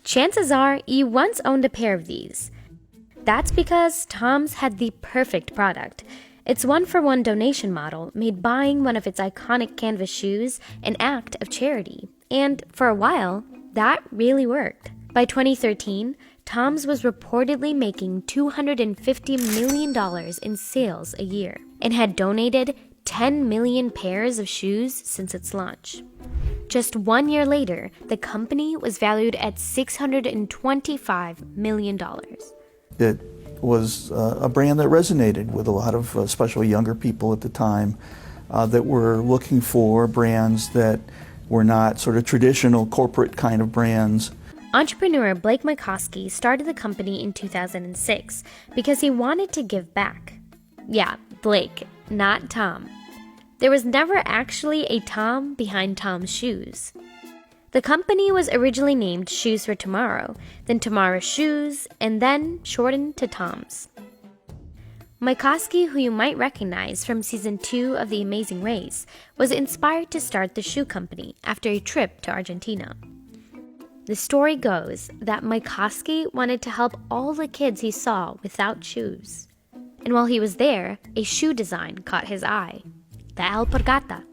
Chances are you once owned a pair of these. That's because Tom's had the perfect product. Its one-for-one donation model made buying one of its iconic canvas shoes an act of charity. And for a while, that really worked. By 2013, Tom's was reportedly making $250 million in sales a year and had donated 10 million pairs of shoes since its launch. Just 1 year later, the company was valued at $625 million. It was a brand that resonated with a lot of especially younger people at the time that were looking for brands that were not sort of traditional corporate kind of brands. Entrepreneur Blake Mycoskie started the company in 2006 because he wanted to give back. Yeah, Blake, not Tom. There was never actually a Tom behind Tom's Shoes. The company was originally named Shoes for Tomorrow, then Tomorrow Shoes, and then shortened to Tom's. Mycoskie, who you might recognize from Season 2 of The Amazing Race, was inspired to start the shoe company after a trip to Argentina. The story goes that Mycoskie wanted to help all the kids he saw without shoes. And while he was there, a shoe design caught his eye. The Alpargata.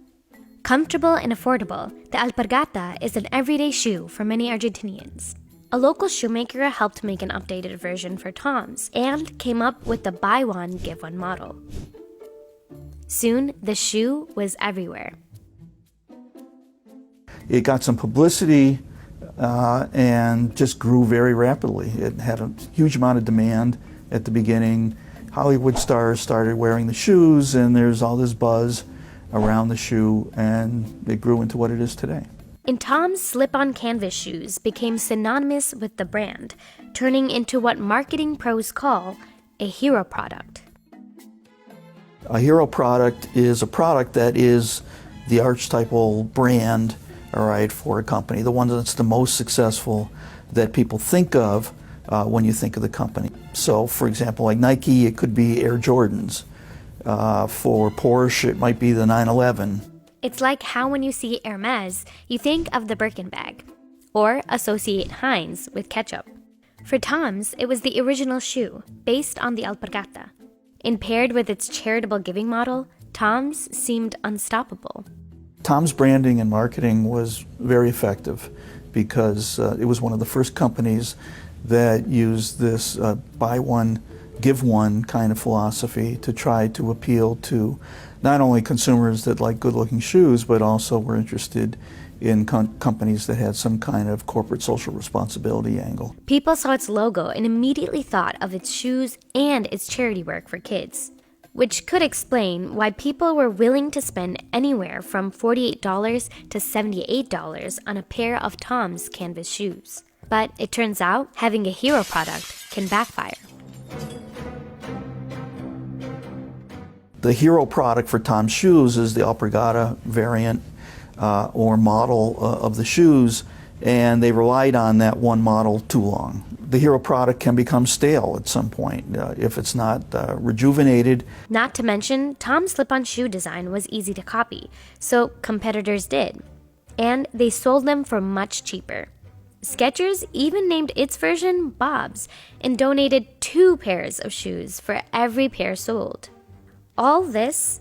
Comfortable and affordable, the Alpargata is an everyday shoe for many Argentinians. A local shoemaker helped make an updated version for Tom's and came up with the buy one, give one model. Soon, the shoe was everywhere. It got some publicity and just grew very rapidly. It had a huge amount of demand at the beginning. Hollywood stars started wearing the shoes, and there's all this buzz around the shoe, and it grew into what it is today. And Tom's slip-on canvas shoes became synonymous with the brand, turning into what marketing pros call a hero product. A hero product is a product that is the archetypal brand, all right, for a company, the one that's the most successful that people think of when you think of the company. So, for example, like Nike, it could be Air Jordans. For Porsche, it might be the 911. It's like how when you see Hermes, you think of the Birkin bag, or associate Heinz with ketchup. For Tom's, it was the original shoe, based on the Alpargata. And paired with its charitable giving model, Tom's seemed unstoppable. Tom's branding and marketing was very effective because it was one of the first companies that used this buy one, give one kind of philosophy to try to appeal to not only consumers that like good-looking shoes, but also were interested in companies that had some kind of corporate social responsibility angle. People saw its logo and immediately thought of its shoes and its charity work for kids, which could explain why people were willing to spend anywhere from $48 to $78 on a pair of Tom's canvas shoes. But it turns out having a hero product can backfire. The hero product for Tom's shoes is the Alpargata variant or model of the shoes, and they relied on that one model too long. The hero product can become stale at some point if it's not rejuvenated. Not to mention, Tom's slip-on shoe design was easy to copy, so competitors did. And they sold them for much cheaper. Skechers even named its version Bob's and donated 2 pairs of shoes for every pair sold. All this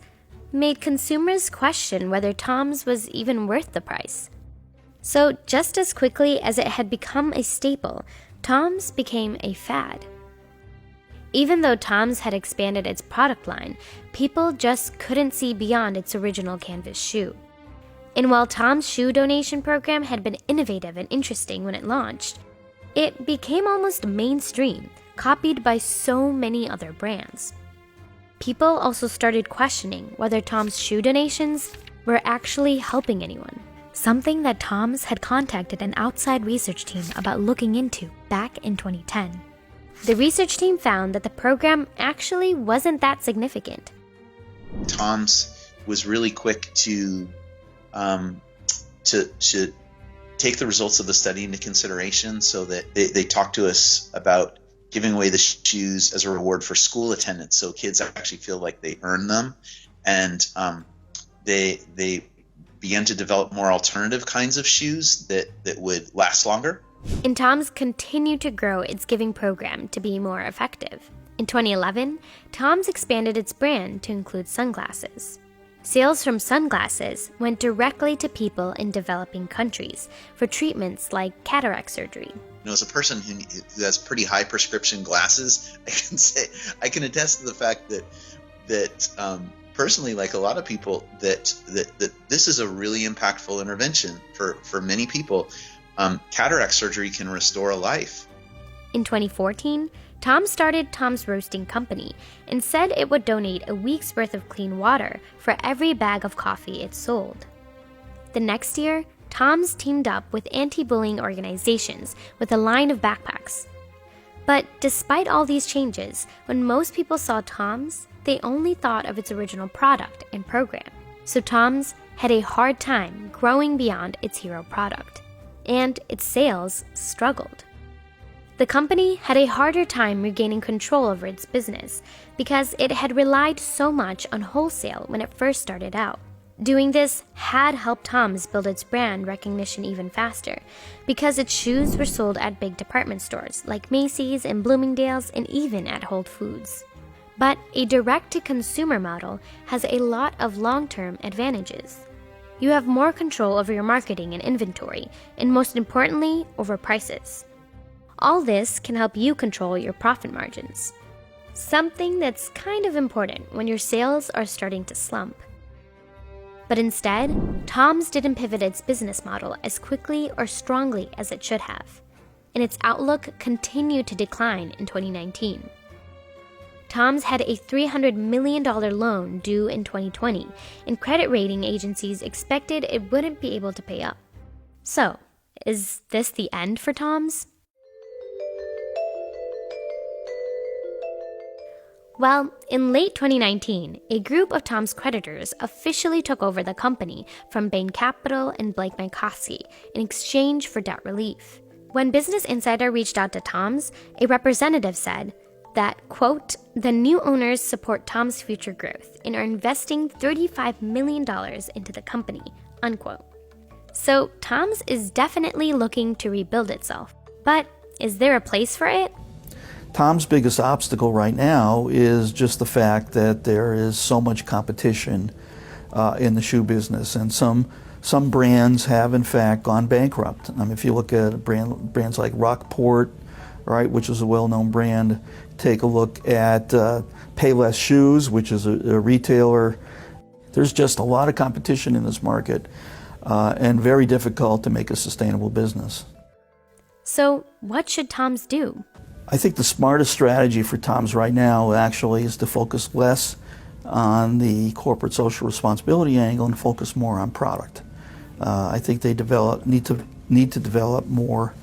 made consumers question whether Tom's was even worth the price. So just as quickly as it had become a staple, Tom's became a fad. Even though Tom's had expanded its product line, people just couldn't see beyond its original canvas shoe. And while Tom's shoe donation program had been innovative and interesting when it launched, it became almost mainstream, copied by so many other brands. People also started questioning whether Tom's shoe donations were actually helping anyone, something that Tom's had contacted an outside research team about looking into back in 2010. The research team found that the program actually wasn't that significant. Tom's was really quick to take the results of the study into consideration, so that they talked to us about giving away the shoes as a reward for school attendance, so kids actually feel like they earn them, and they began to develop more alternative kinds of shoes that would last longer. And Tom's continued to grow its giving program to be more effective. In 2011, Tom's expanded its brand to include sunglasses. Sales from sunglasses went directly to people in developing countries for treatments like cataract surgery. As a person who has pretty high prescription glasses, I can attest to the fact that personally, like a lot of people, that this is a really impactful intervention for many people. Cataract surgery can restore a life. In 2014, Tom started Tom's Roasting Company and said it would donate a week's worth of clean water for every bag of coffee it sold. The next year, Tom's teamed up with anti-bullying organizations with a line of backpacks. But despite all these changes, when most people saw Tom's, they only thought of its original product and program. So Tom's had a hard time growing beyond its hero product, and its sales struggled. The company had a harder time regaining control over its business because it had relied so much on wholesale when it first started out. Doing this had helped Tom's build its brand recognition even faster because its shoes were sold at big department stores like Macy's and Bloomingdale's and even at Whole Foods. But a direct-to-consumer model has a lot of long-term advantages. You have more control over your marketing and inventory, and most importantly, over prices. All this can help you control your profit margins, something that's kind of important when your sales are starting to slump. But instead, Tom's didn't pivot its business model as quickly or strongly as it should have, and its outlook continued to decline in 2019. Tom's had a $300 million loan due in 2020, and credit rating agencies expected it wouldn't be able to pay up. So, is this the end for Tom's? Well, in late 2019, a group of Tom's creditors officially took over the company from Bain Capital and Blake Mycoskie in exchange for debt relief. When Business Insider reached out to Tom's, a representative said that, quote, the new owners support Tom's future growth and are investing $35 million into the company, unquote. So Tom's is definitely looking to rebuild itself. But is there a place for it? Tom's biggest obstacle right now is just the fact that there is so much competition in the shoe business, and some brands have in fact gone bankrupt. I mean, if you look at brands like Rockport, right, which is a well-known brand, take a look at Payless Shoes, which is a retailer. There's just a lot of competition in this market, and very difficult to make a sustainable business. So what should Tom's do? I think the smartest strategy for Tom's right now actually is to focus less on the corporate social responsibility angle and focus more on product. I think they need to develop more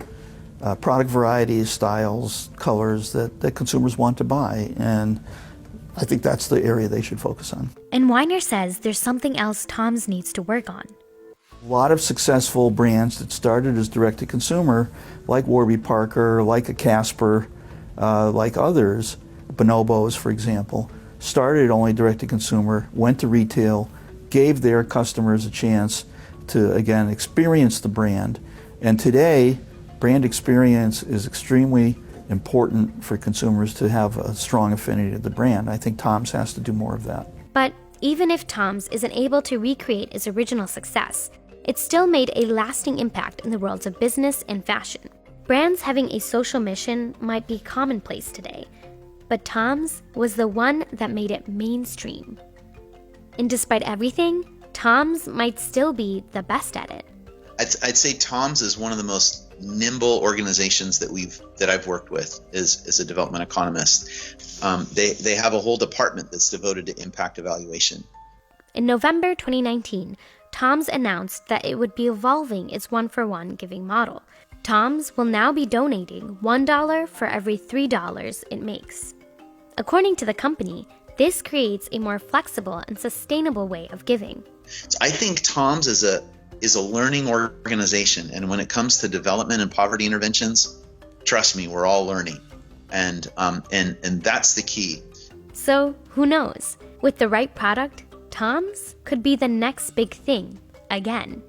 product varieties, styles, colors that consumers want to buy, and I think that's the area they should focus on. And Weiner says there's something else Tom's needs to work on. A lot of successful brands that started as direct-to-consumer, like Warby Parker, like a Casper, like others, Bonobos, for example, started only direct-to-consumer, went to retail, gave their customers a chance to, again, experience the brand. And today, brand experience is extremely important for consumers to have a strong affinity to the brand. I think Tom's has to do more of that. But even if Tom's isn't able to recreate its original success, it still made a lasting impact in the worlds of business and fashion. Brands having a social mission might be commonplace today, but Tom's was the one that made it mainstream. And despite everything, Tom's might still be the best at it. I'd say Tom's is one of the most nimble organizations that I've worked with as a development economist. They have a whole department that's devoted to impact evaluation. In November 2019, Tom's announced that it would be evolving its one-for-one giving model. Tom's will now be donating $1 for every $3 it makes. According to the company, this creates a more flexible and sustainable way of giving. So I think Tom's is a learning organization, and when it comes to development and poverty interventions, trust me, we're all learning, and that's the key. So who knows? With the right product, Tom's could be the next big thing again.